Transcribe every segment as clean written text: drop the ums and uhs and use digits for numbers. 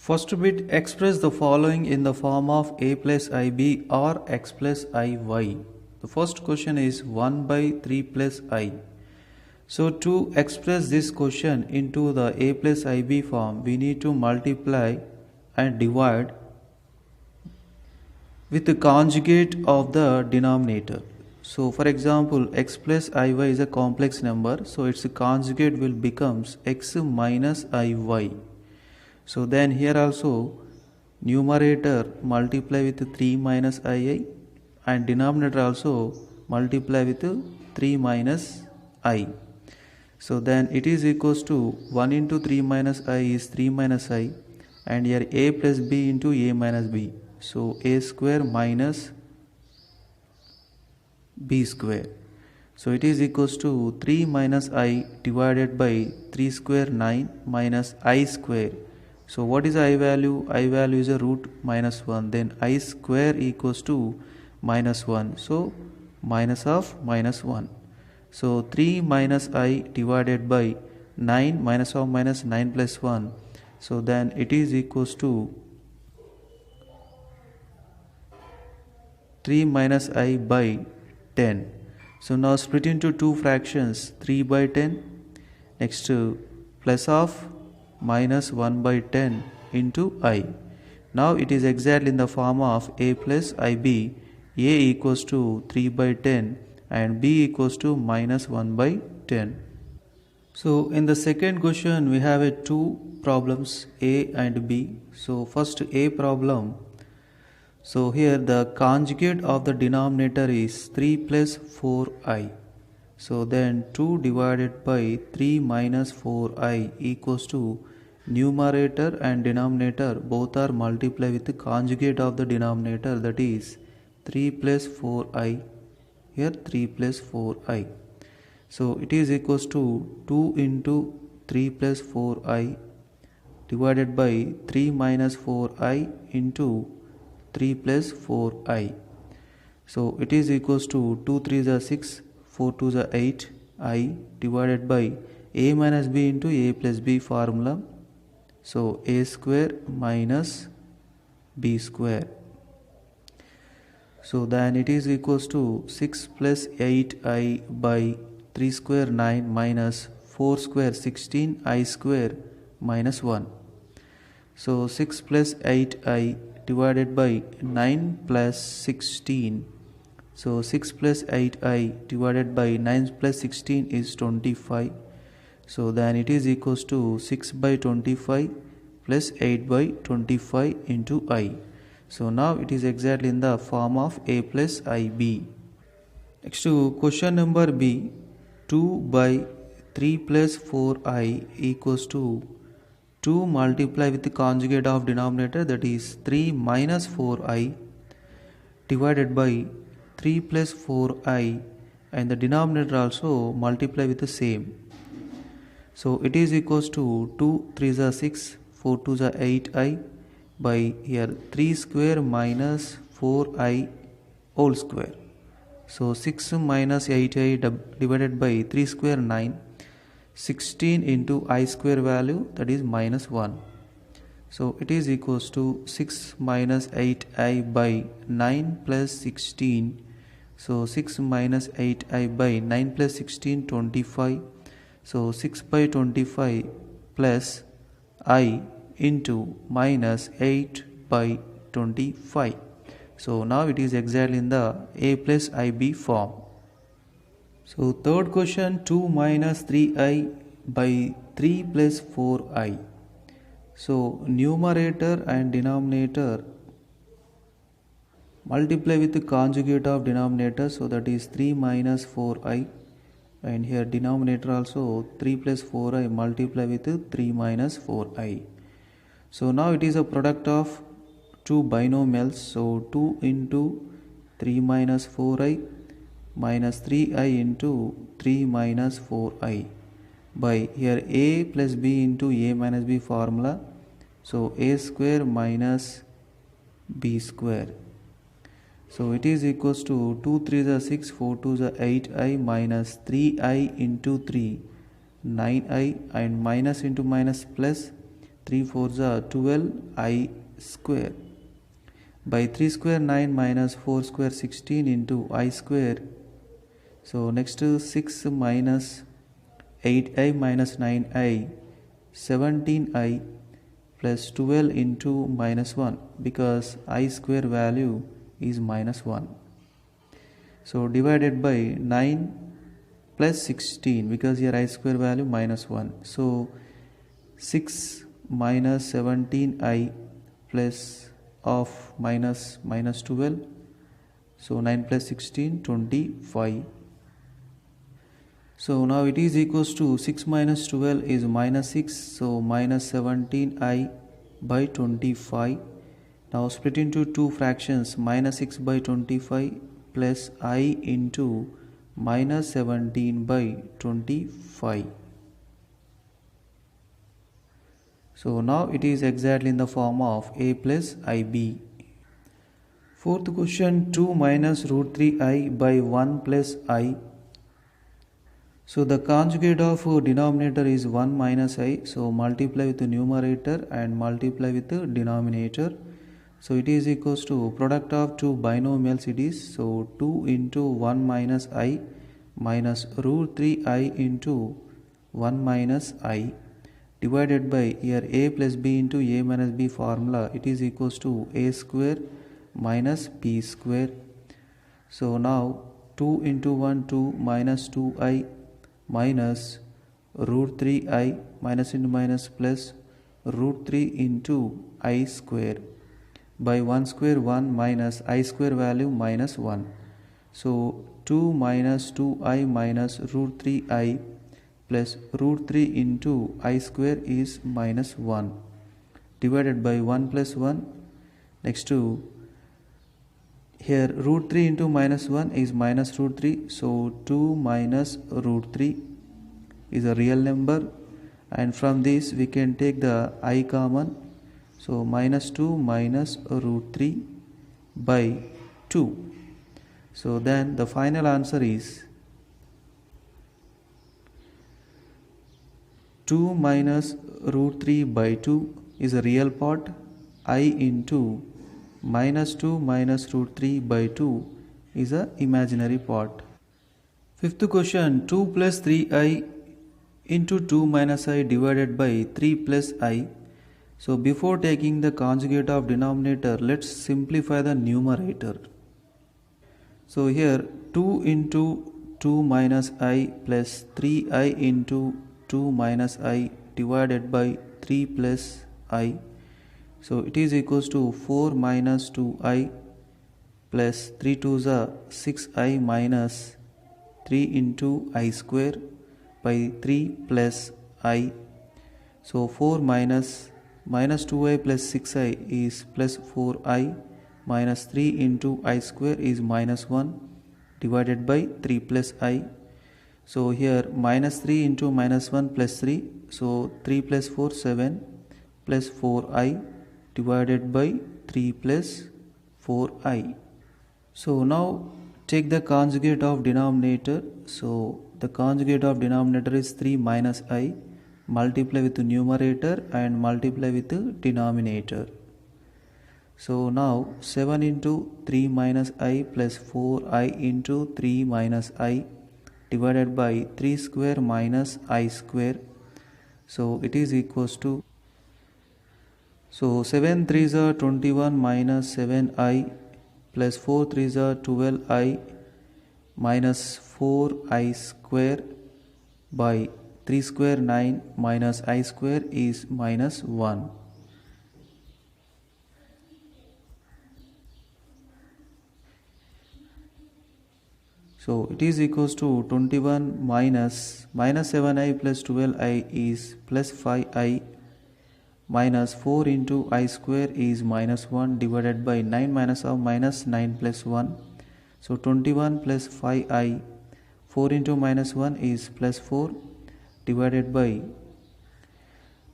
First bit, express the following in the form of a plus ib or x plus iy. The first question is 1 by 3 plus I. So to express this question into the a plus ib form, we need to multiply and divide with the conjugate of the denominator. So for example, x plus iy is a complex number, so its conjugate will becomes x minus iy. So then here also numerator multiply with 3 minus ii and denominator also multiply with 3 minus I. So then it is equals to 1 into 3 minus I is 3 minus I, and here a plus b into a minus b. So a square minus b square. So it is equals to 3 minus I divided by 3 square 9 minus I square. So what is I value? I value is a root minus 1. Then I square equals to minus 1. So minus of minus 1. So 3 minus I divided by 9 minus of minus 9 plus 1. So then it is equals to 3 minus I by 10. So now split into two fractions, 3 by 10. Next plus of minus 1 by 10 into I. Now it is exactly in the form of a plus ib. A equals to 3 by 10 and b equals to minus 1 by 10. So in the second question we have two problems, a and b. So first a problem. So here the conjugate of the denominator is 3 plus 4i. So then 2 divided by 3 minus 4i equals to numerator and denominator both are multiplied with the conjugate of the denominator, that is 3 plus 4i. Here 3 plus 4i. So it is equals to 2 into 3 plus 4i divided by 3 minus 4i into 3 plus 4i. So it is equals to 2 3s are 6, 4 2s are 8, I divided by a minus b into a plus b formula. So a square minus b square. So then it is equals to 6 plus 8i by 3 square 9 minus 4 square 16 I square minus 1. So 6 plus 8i divided by 9 plus 16. So 6 plus 8i divided by 9 plus 16 is 25. So then it is equals to 6 by 25 plus 8 by 25 into I. So now it is exactly in the form of a plus ib. Next to question number b, 2 by 3 plus 4i equals to 2 multiply with the conjugate of denominator, that is 3 minus 4i divided by 3 plus 4i, and the denominator also multiply with the same. So it is equals to 2 3s are 6, 4 2s are 8i by here 3 square minus 4i whole square. So 6 minus 8i divided by 3 square 9, 16 into I square value, that is minus 1. So it is equals to 6 minus 8i by 9 plus 16. So 6 minus 8i by 9 plus 16, 25. So 6 by 25 plus I into minus 8 by 25. So now it is exactly in the a plus ib form. So third question, 2 minus 3i by 3 plus 4i. So numerator and denominator multiply with the conjugate of denominator, so that is 3 minus 4i, and here denominator also 3 plus 4i multiply with 3 minus 4i. So now it is a product of two binomials. So 2 into 3 minus 4i minus 3i into 3 minus 4i by here a plus b into a minus b formula. So a square minus b square. So it is equals to 2 3s are 6, 4 2s are 8i minus 3i into 3, 9i, and minus into minus plus 3 4s are 12 I square. By 3 square 9 minus 4 square 16 into I square. So next 6 minus 8I minus 9I 17I plus 12 into minus 1, because I square value is minus 1. So divided by 9 plus 16, because here I square value minus 1. So 6 minus 17I plus of minus 12. So 9 plus 16, 25. So now it is equals to 6 minus 12 is minus 6. So minus 17I by 25. Now split into two fractions, minus 6 by 25 plus I into minus 17 by 25. So now it is exactly in the form of A plus IB. Fourth question, 2 minus root 3I by 1 plus I. So the conjugate of denominator is 1 minus I. So multiply with the numerator and multiply with the denominator. So it is equals to product of two binomials it is. So 2 into 1 minus I minus root 3I into 1 minus I divided by here A plus B into A minus B formula. It is equals to A square minus B square. So now 2 into 1 2 minus 2I minus root 3I minus into minus plus root 3 into I square by 1 square 1 minus I square value minus 1. So 2 minus 2I minus root 3I plus root 3 into I square is minus 1 divided by 1 plus 1. Next to here root 3 into minus 1 is minus root 3. So 2 minus root 3 is a real number, and from this we can take the I common. So minus 2 minus root 3 by 2. So then the final answer is 2 minus root 3 by 2 is a real part. I into minus 2 minus root 3 by 2 is a imaginary part. Fifth question, 2 plus 3I into 2 minus I divided by 3 plus I. So before taking the conjugate of denominator, let's simplify the numerator. So here 2 into 2 minus I plus 3I into 2 minus I divided by 3 plus I. So it is equals to 4 minus 2I plus 3 2s are 6I minus 3 into I square by 3 plus I. So 4 minus 2I plus 6I is plus 4I minus 3 into I square is minus 1 divided by 3 plus I. So here minus 3 into minus 1 plus 3. So 3 plus 4 7 plus 4I divided by 3 plus 4I. So now take the conjugate of denominator. So the conjugate of denominator is 3 minus I. Multiply with the numerator and multiply with the denominator. So now 7 into 3 minus I plus 4I into 3 minus I divided by 3 square minus I square. So it is equals to, so 7 3s are 21 minus 7I plus 4 3s are 12I minus 4I square by 3 square 9 minus I square is minus 1. So it is equals to 21 minus 7I plus 12I is plus 5I minus 4 into I square is minus 1 divided by 9 minus of minus 9 plus 1. So 21 plus 5I, 4 into minus 1 is plus 4 divided by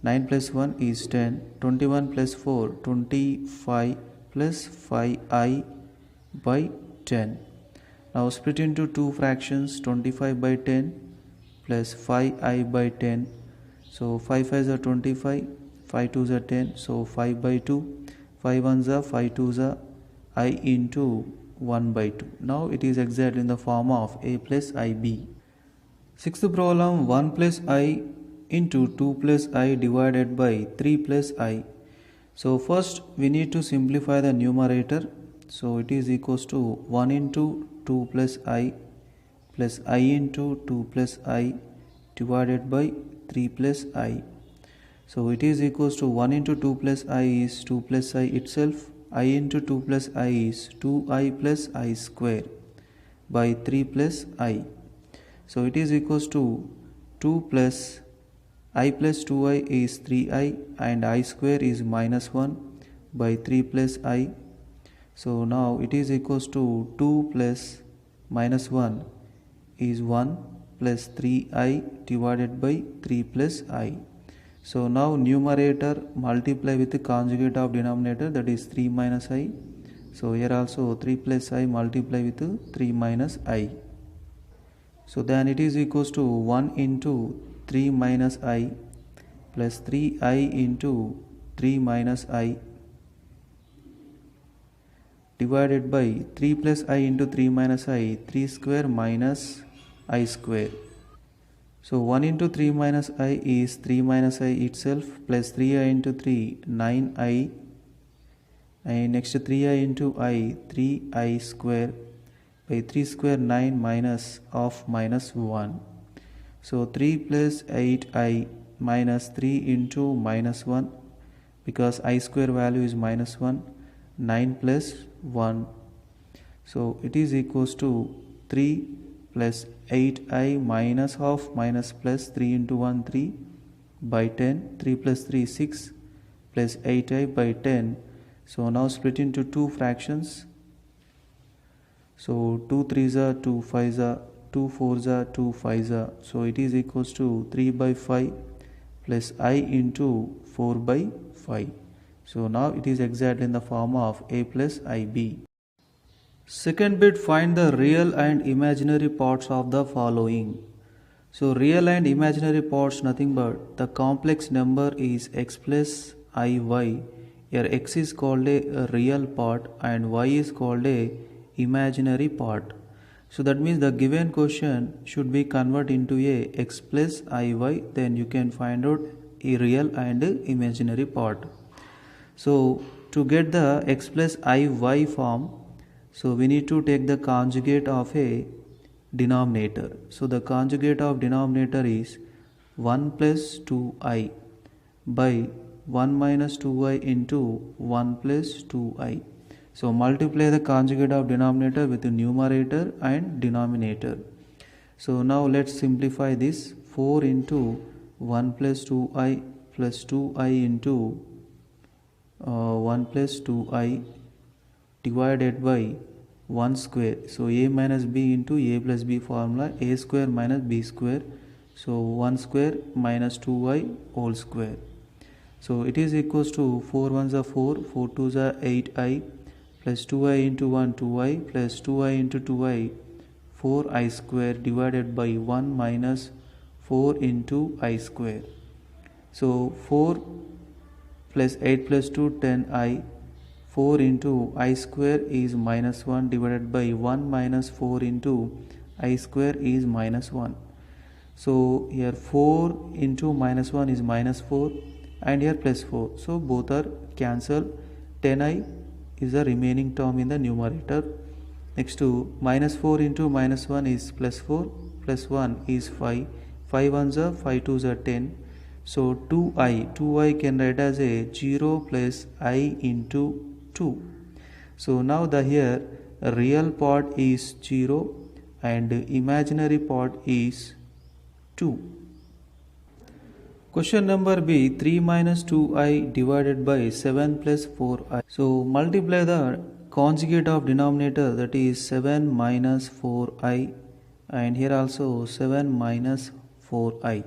9 plus 1 is 10. 21 plus 4, 25 plus 5I by 10. Now split into two fractions, 25 by 10 plus 5I by 10. So 5 5s are 25, 5 2s are 10, so 5 by 2, 5 1s are 5 2s are I into 1 by 2. Now it is exactly in the form of a plus ib. Sixth problem, 1 plus I into 2 plus I divided by 3 plus I. So first we need to simplify the numerator. So it is equals to 1 into 2 plus I into 2 plus I divided by 3 plus I. So it is equals to 1 into 2 plus I is 2 plus I itself. I into 2 plus I is 2I plus I square by 3 plus I. So it is equals to 2 plus I plus 2I is 3I and I square is minus 1 by 3 plus I. So now it is equals to 2 plus minus 1 is 1 plus 3I divided by 3 plus I. So now numerator multiply with the conjugate of denominator, that is 3 minus I. So here also 3 plus I multiply with 3 minus I. So then it is equals to 1 into 3 minus I plus 3I into 3 minus I divided by 3 plus I into 3 minus I, 3 square minus I square. So 1 into 3 minus I is 3 minus I itself plus 3I into 3, 9I, and next 3I into I, 3I square by 3 square 9 minus of minus 1. So 3 plus 8I minus 3 into minus 1, because I square value is minus 1, 9 plus 1. So it is equals to 3 plus 8I minus of minus plus 3 into 1 3 by 10, 3 plus 3 6 plus 8I by 10. So now split into two fractions. So 2 3s are 2 5s are 2 4s are 2 5s are. So it is equals to 3 by 5 plus I into 4 by 5. So now it is exactly in the form of a plus ib. Second bit, find the real and imaginary parts of the following. So real and imaginary parts nothing but the complex number is x plus iy. Here x is called a real part and y is called a imaginary part. So that means the given question should be converted into a x plus iy, then you can find out a real and imaginary part. So to get the x plus iy form, so we need to take the conjugate of a denominator. So the conjugate of denominator is 1 plus 2i by 1 minus 2i into 1 plus 2i. So multiply the conjugate of denominator with the numerator and denominator. So now let's simplify this. 4 into 1 plus 2i plus 2i into 1 plus 2i divided by 1 square. So a minus b into a plus b formula, a square minus b square. So 1 square minus 2i whole square. So it is equals to 4 1s are 4, 4 2s are 8i plus 2i into 1 2i plus 2i into 2i 4i square divided by 1 minus 4 into I square. So 4 plus 8 plus 2 10i, 4 into I square is minus 1 divided by 1 minus 4 into I square is minus 1. So here 4 into minus 1 is minus 4 and here plus 4. So both are cancelled. 10i is the remaining term in the numerator. Next to minus 4 into minus 1 is plus 4 plus 1 is 5. 5 1s are 5 2s are 10. So 2i can write as a 0 plus I into 2. So now the here real part is 0 and imaginary part is 2. Question number B, 3 minus 2i divided by 7 plus 4i. So multiply the conjugate of denominator, that is 7 minus 4i, and here also 7 minus 4i.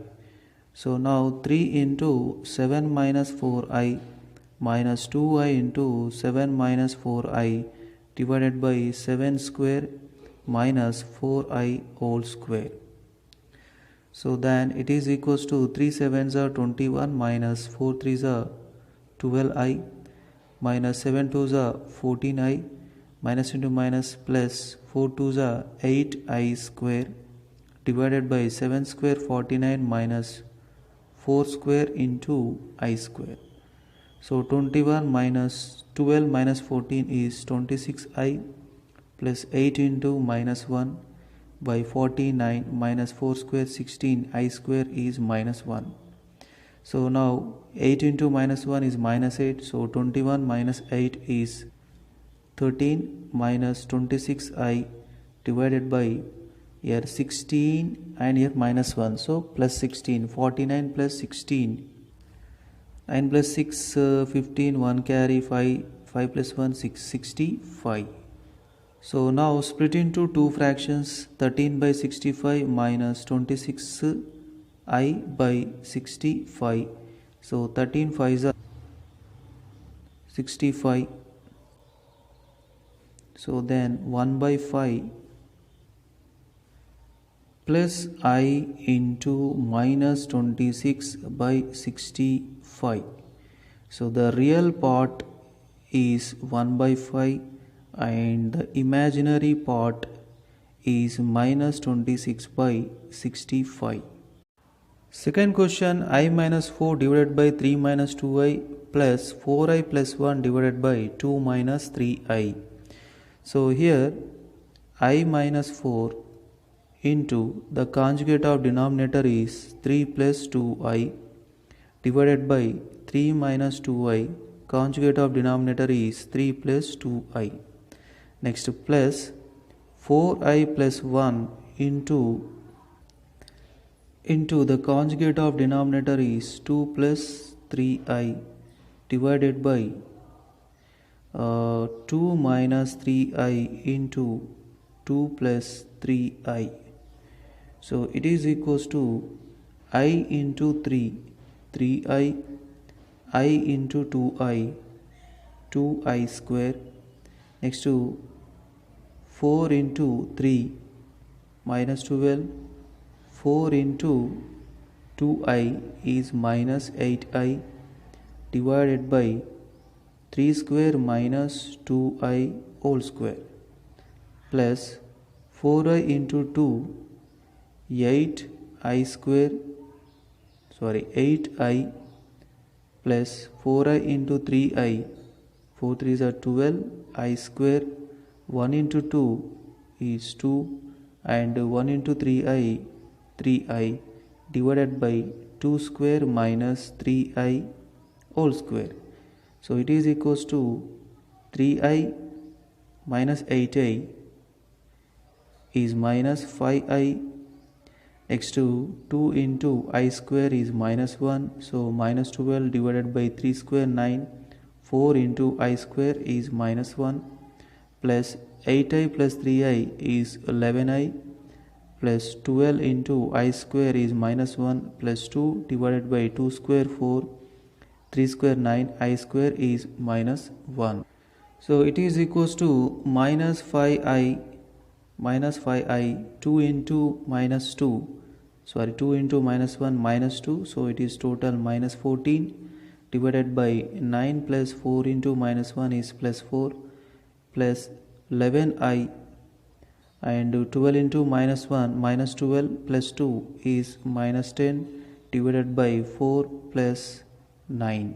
So now 3 into 7 minus 4i minus 2i into 7 minus 4i divided by 7 square minus 4i whole square. So then it is equals to 3 sevens are 21 minus 4 threes are 12i minus 7 twos are 14i minus into minus plus 4 twos are 8i square divided by 7 square 49 minus 4 square into I square. So 21 minus 12 minus 14 is 26i plus 8 into minus 1 by 49 minus 4 square 16 I square is minus 1. So now 8 into minus 1 is minus 8. So 21 minus 8 is 13 minus 26i divided by here 16 and here minus 1. So plus 16. 49 plus 16. 9 plus 6 15. 1 carry 5. 5 plus 1 6. 65. So now split into two fractions. 13 by 65 minus 26i by 65. So 13 5s are 65. So then 1 by 5 plus I into minus 26 by 65. So the real part is 1 by 5 and the imaginary part is minus 26 by 65. Second question, I minus 4 divided by 3 minus 2i plus 4i plus 1 divided by 2 minus 3i. So here I minus 4 into the conjugate of denominator is 3 plus 2i divided by 3 minus 2i, conjugate of denominator is 3 plus 2i. Next plus 4i plus 1 into the conjugate of denominator is 2 plus 3i divided by 2 minus 3i into 2 plus 3i. So it is equals to I into 3, 3i, I into 2i, 2i square. Next to 4 into 3 minus 12, 4 into 2i is minus 8i divided by 3 square minus 2i whole square plus 4i into 2 8i square 8i plus 4i into 3i 4 3s are 12 I square 1 into 2 is 2 and 1 into 3i 3i divided by 2 square minus 3i whole square. So it is equals to 3i minus 8i is minus 5i. Next to 2 into I square is minus 1. So minus 12 divided by 3 square 9. 4 into I square is minus 1 plus 8i plus 3i is 11i plus 12 into I square is minus 1 plus 2 divided by 2 square 4. 3 square 9 I square is minus 1. So it is equals to minus 5i 2 into minus 2 2 into minus 1 minus 2, so it is total minus 14 divided by 9 plus 4 into minus 1 is plus 4 plus 11i and 12 into minus 1 minus 12 plus 2 is minus 10 divided by 4 plus 9.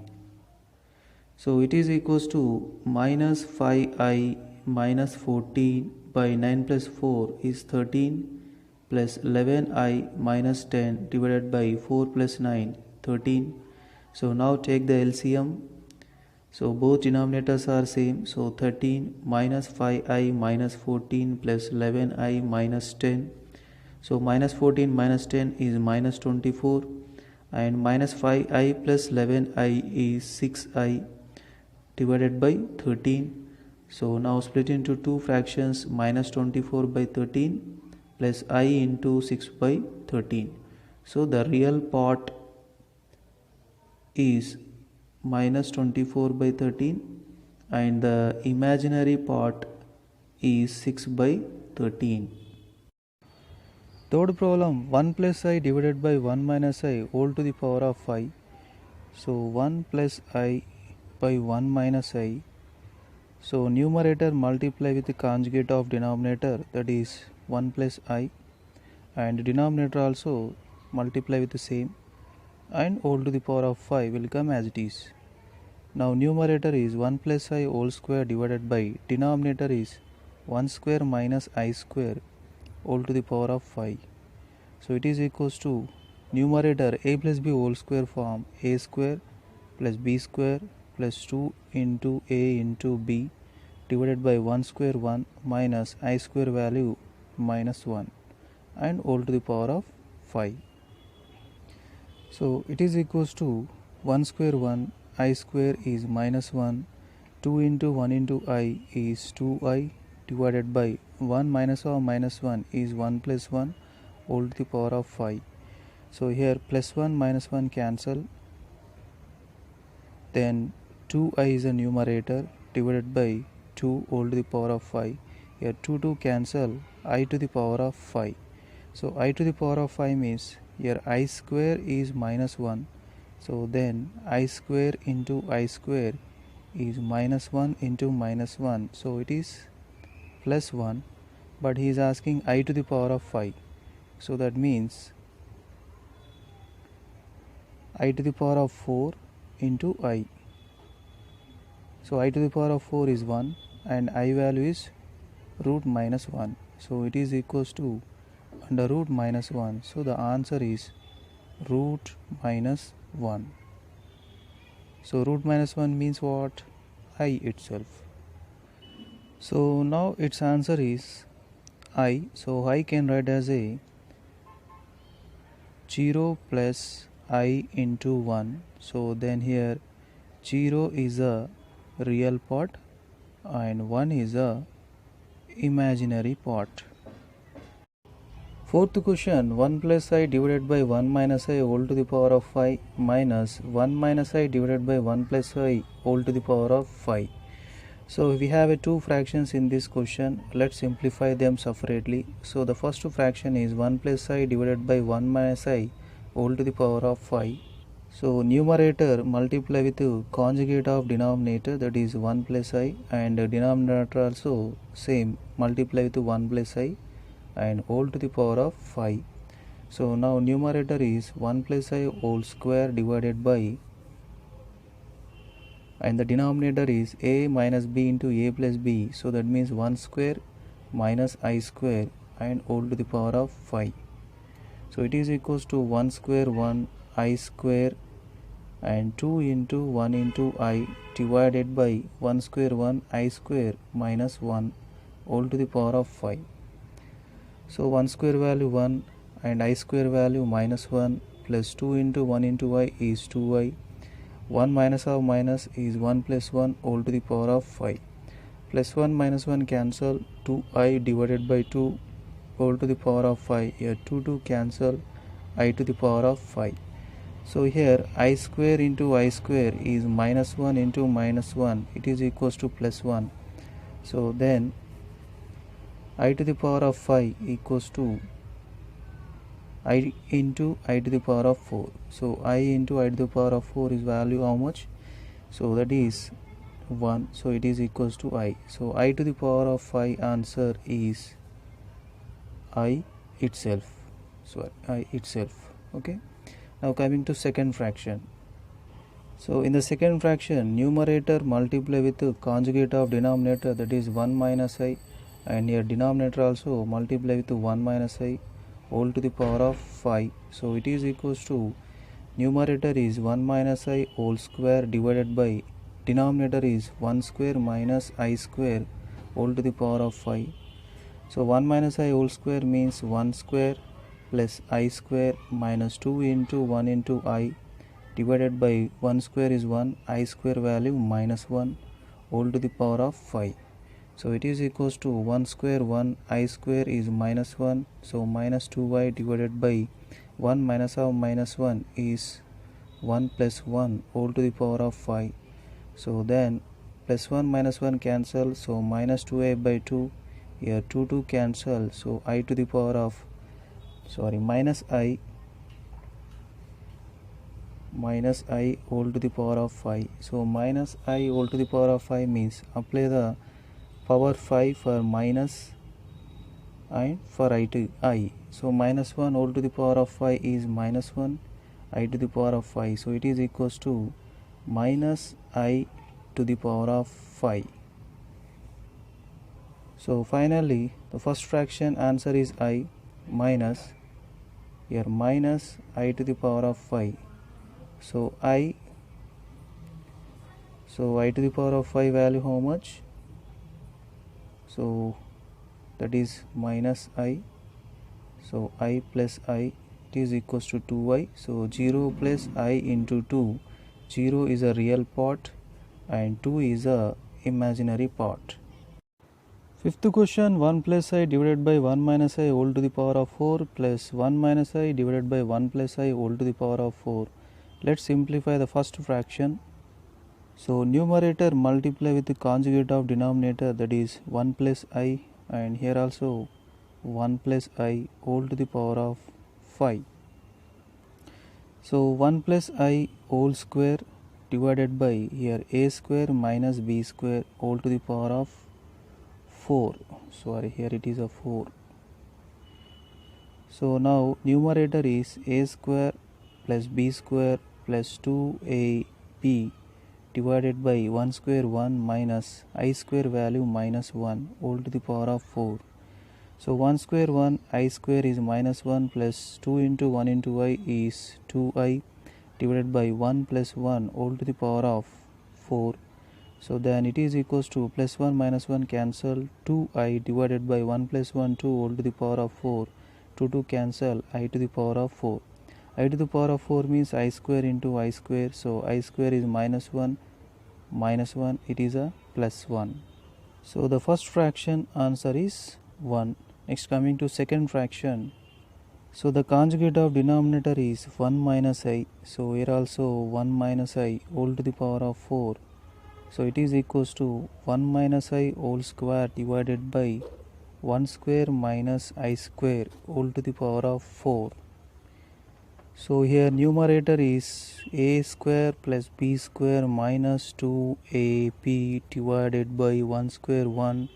So it is equals to minus 5i minus 14 by 9 plus 4 is 13 plus 11i minus 10 divided by 4 plus 9 13. So now take the LCM. So both denominators are same. So 13 minus 5i minus 14 plus 11i minus 10. So minus 14 minus 10 is minus 24 and minus 5i plus 11i is 6i divided by 13. So now split into two fractions, minus 24 by 13 plus I into 6 by 13. So the real part is minus 24 by 13 and the imaginary part is 6 by 13. Third problem, 1 plus I divided by 1 minus I whole to the power of 5. So 1 plus I by 1 minus I. So numerator multiply with the conjugate of denominator, that is 1 plus I, and denominator also multiply with the same, and whole to the power of 5 will come as it is. Now numerator is 1 plus I whole square divided by denominator is 1 square minus I square whole to the power of 5. So it is equals to numerator a plus b whole square form a square plus b square plus 2 into a into b divided by 1 square 1 minus I square value minus 1 and whole to the power of 5. So it is equals to 1 square 1 I square is minus 1, 2 into 1 into I is 2I divided by 1 minus or minus 1 is 1 plus 1 whole to the power of 5. So here plus 1 minus 1 cancel, then 2I is a numerator divided by 2 whole to the power of 5. Here 2 cancel, I to the power of 5. So I to the power of 5 means here I square is minus 1. So then I square into I square is minus 1 into minus 1. So it is plus 1, but he is asking I to the power of 5. So that means I to the power of 4 into I. So I to the power of 4 is 1 and I value is root minus 1. So it is equals to under root minus 1. So the answer is root minus 1. So root minus 1 means what? I itself. So now its answer is I. So I can write as a 0 plus I into 1. So then here 0 is a real part and 1 is a imaginary part. Fourth question, 1 plus I divided by 1 minus I whole to the power of 5 minus 1 minus I divided by 1 plus I whole to the power of 5. So we have two fractions in this question. Let's simplify them separately. So the first fraction is 1 plus I divided by 1 minus I whole to the power of 5. So numerator multiply with the conjugate of denominator, that is 1 plus I, and denominator also same, multiply with 1 plus I and whole to the power of 5. So now numerator is 1 plus I whole square divided by, and the denominator is a minus b into a plus b. So that means 1 square minus I square and whole to the power of 5. So it is equals to 1 square 1 I square and 2 into 1 into I divided by 1 square 1 I square minus 1 whole to the power of 5. So 1 square value 1 and I square value minus 1 plus 2 into 1 into I is 2I. 1 minus of minus is 1 plus 1 whole to the power of 5. Plus 1 minus 1 cancel, 2I divided by 2 whole to the power of 5. Here 2 cancel, I to the power of 5. So here I square into I square is minus 1 into minus 1. It is equals to plus 1. So then I to the power of 5 equals to I into I to the power of 4. So I into I to the power of 4 is value how much? So that is 1. So it is equals to I. So I to the power of 5 answer is I itself. So I itself. Okay. Now coming to second fraction. So in the second fraction, numerator multiply with the conjugate of denominator, that is 1 minus I, and here denominator also multiply with 1 minus I whole to the power of 5. So it is equals to numerator is 1 minus I whole square divided by denominator is 1 square minus I square whole to the power of 5. So 1 minus I whole square means 1 square plus I square minus 2 into 1 into I divided by 1 square is 1, I square value minus 1 whole to the power of 5. So it is equals to 1 square 1 I square is minus 1. So minus 2I divided by 1 minus of minus 1 is 1 plus 1 whole to the power of 5. So then plus 1 minus 1 cancel. So minus 2I by 2. Here 2 cancel. So I to the power of minus I whole to the power of 5. So minus I whole to the power of 5 means apply the power 5 for minus and for I. So minus 1 whole to the power of 5 is minus 1 I to the power of 5. So it is equals to minus I to the power of 5. So finally the first fraction answer is I minus minus I to the power of 5. So I to the power of 5 value how much? So that is minus I. So I plus I, it is equals to 2I. So 0 plus I into 2. 0 is a real part and 2 is a imaginary part. Fifth question, 1 plus I divided by 1 minus I whole to the power of 4 plus 1 minus I divided by 1 plus I whole to the power of 4. Let's simplify the first fraction. So numerator multiply with the conjugate of denominator, that is 1 plus I, and here also 1 plus I whole to the power of 5. So 1 plus I whole square divided by here a square minus b square whole to the power of 4. Sorry, here it is a 4. So now numerator is a square plus b square plus 2ab divided by 1 square 1 minus I square value minus 1 whole to the power of 4. So 1 square 1 I square is minus 1 plus 2 into 1 into I is 2I divided by 1 plus 1 whole to the power of 4. So then it is equals to plus 1 minus 1 cancel, 2I divided by 1 plus 1 2 whole to the power of 4. 2 cancel, I to the power of 4. I to the power of 4 means I square into I square. So I square is minus 1, it is a plus 1. So the first fraction answer is 1. Next coming to second fraction. So the conjugate of denominator is 1 minus I. So here also 1 minus I whole to the power of 4. So it is equals to 1 minus I whole square divided by 1 square minus I square whole to the power of 4. So here numerator is a square plus b square minus 2ab divided by 1 square 1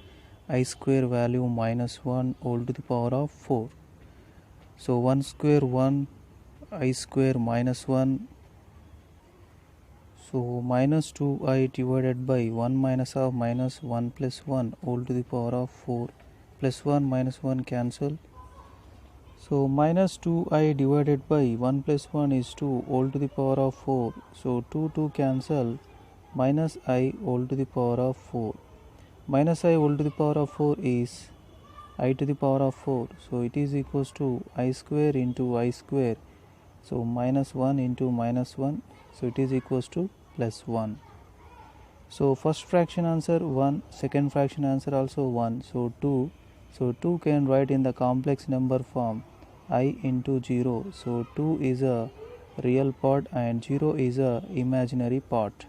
I square value minus 1 whole to the power of 4. So 1 square 1 I square minus 1. So minus 2I divided by 1 minus of minus 1 plus 1 whole to the power of 4. Plus 1 minus 1 cancel. So minus 2I divided by 1 plus 1 is 2 whole to the power of 4. So 2 cancel, minus I whole to the power of 4. Minus I whole to the power of 4 is I to the power of 4. So it is equals to I square into I square. So minus 1 into minus 1. So it is equals to plus 1. So first fraction answer 1, second fraction answer also 1. So 2. So 2 can write in the complex number form I into 0. So 2 is a real part and 0 is a imaginary part.